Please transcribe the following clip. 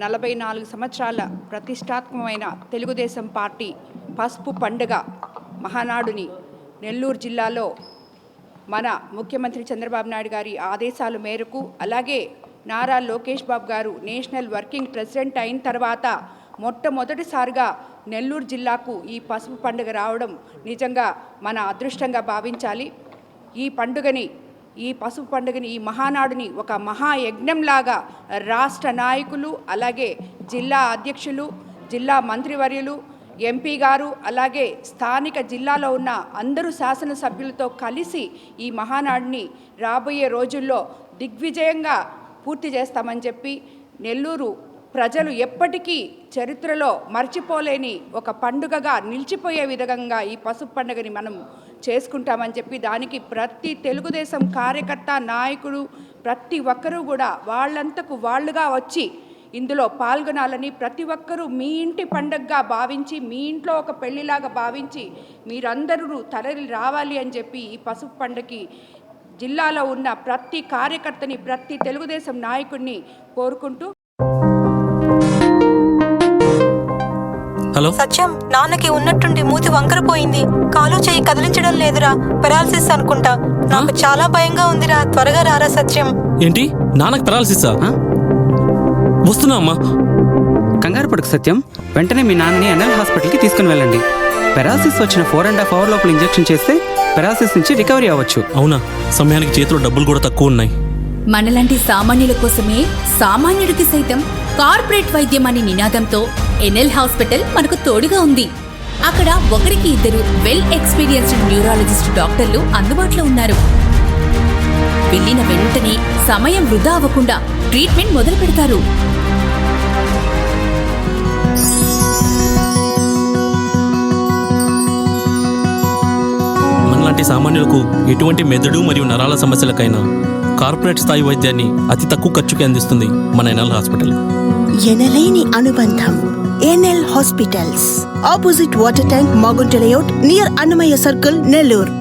44 సంవత్సరాల ప్రతిష్టాత్మకమైన తెలుగుదేశం పార్టీ పసుపు పండుగ మహానాడుని నెల్లూరు జిల్లాలో మన ముఖ్యమంత్రి చంద్రబాబు నాయుడు గారి ఆదేశాల మేరకు అలాగే నారా లోకేష్ బాబు గారు నేషనల్ వర్కింగ్ ప్రెసిడెంట్ అయిన తర్వాత మొట్టమొదటిసారిగా నెల్లూరు జిల్లాకు ఈ పసుపు పండుగ రావడం నిజంగా మన అదృష్టంగా భావించాలి. ఈ పసుపు పండుగని ఈ మహానాడుని ఒక మహాయజ్ఞంలాగా రాష్ట్ర నాయకులు అలాగే జిల్లా అధ్యక్షులు జిల్లా మంత్రివర్యులు ఎంపీ గారు అలాగే స్థానిక జిల్లాలో ఉన్న అందరూ శాసనసభ్యులతో కలిసి ఈ మహానాడుని రాబోయే రోజుల్లో దిగ్విజయంగా పూర్తి చేస్తామని చెప్పి నెల్లూరు ప్రజలు ఎప్పటికీ చరిత్రలో మర్చిపోలేని ఒక పండుగగా నిలిచిపోయే విధంగా ఈ పసుపు పండుగని మనం చేసుకుంటామని చెప్పి దానికి ప్రతి తెలుగుదేశం కార్యకర్త నాయకుడు ప్రతి ఒక్కరూ కూడా వాళ్ళంతకు వాళ్ళుగా వచ్చి ఇందులో పాల్గొనాలని ప్రతి ఒక్కరూ మీ ఇంటి పండుగగా భావించి మీ ఇంట్లో ఒక పెళ్లిలాగా భావించి మీరందరూ తరలి రావాలి అని చెప్పి ఈ పసుపు పండుగకి జిల్లాలో ఉన్న ప్రతి కార్యకర్తని ప్రతి తెలుగుదేశం నాయకుడిని కోరుకుంటూ. హలో సత్యం, నాన్నకి ఉన్నట్టుండి మూతి వంకరపోయింది, కాలు చేయి కదిలించడం లేదురా, పెరాలసిస్ అనుకుంటా. నాకు చాలా భయంగా ఉందిరా, త్వరగా రారా సత్యం. ఏంటి, నాన్నకి పెరాలసిసా? వస్తున్నా అమ్మా. కంగారు పడుకు సత్యం, వెంటనే మీ నాన్నని ఎన్ఎల్ హాస్పిటల్కి తీసుకుని వెళ్ళండి. పెరాలసిస్ వచ్చిన 4.5 hours లోపల ఇంజెక్షన్ చేస్తే పెరాలసిస్ నుంచి రికవరీ అవ్వచ్చు. అవునా, సమయానికి చేతిలో డబ్బులు కూడా తక్కువ ఉన్నాయి. మనలాంటి సామాన్యుల కోసమే సామాన్యుడికి సైతం కార్పొరేట్ వైద్యం అనే నినాదంతో ఎన్ఎల్ హాస్పిటల్ మనకు తోడుగా ఉంది. అక్కడ 1-2 వెల్ ఎక్స్పీరియన్స్డ్ న్యూరాలజిస్ట్ డాక్టర్లు అందుబాటులో ఉన్నారు. వెళ్ళిన వెంటనే సమయం వృధా అవ్వకుండా ట్రీట్మెంట్ మొదలు పెడతారు. మనలాంటి సామాన్యులకు ఎటువంటి మెదడు మరియు నరాల సమస్యలకైనా కార్పొరేట్ స్థాయి వైద్యాన్ని అతి తక్కువ ఖర్చుకి అందిస్తుంది మన ఎన్ఎల్ హాస్పిటల్. ఎనలేని అనుబంధం. NL hospitals, opposite water tank, Magunta layout, near Annamayya circle, Nellore.